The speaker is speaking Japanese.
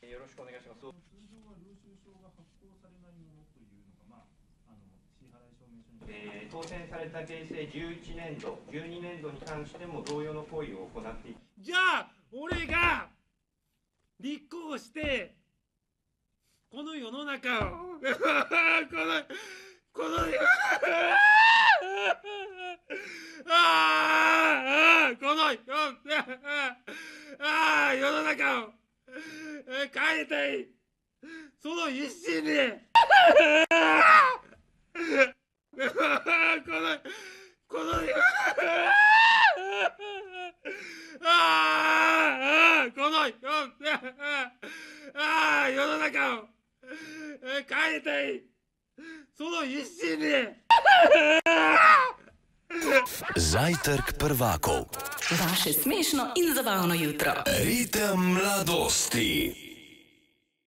よろしくお願いします。通常は領収書が発行されないものというのが、支払い証明書に、当選された平成11年度、12年度に関しても同様の行為を行っている。じゃあ俺が立候補してこの世の中をこの世の中を変えたい、その一心にこの世の中を変えたい、その一心に. Zajtrk prvakov. Vaše smešno in zabavno jutro. Ritem mladosti.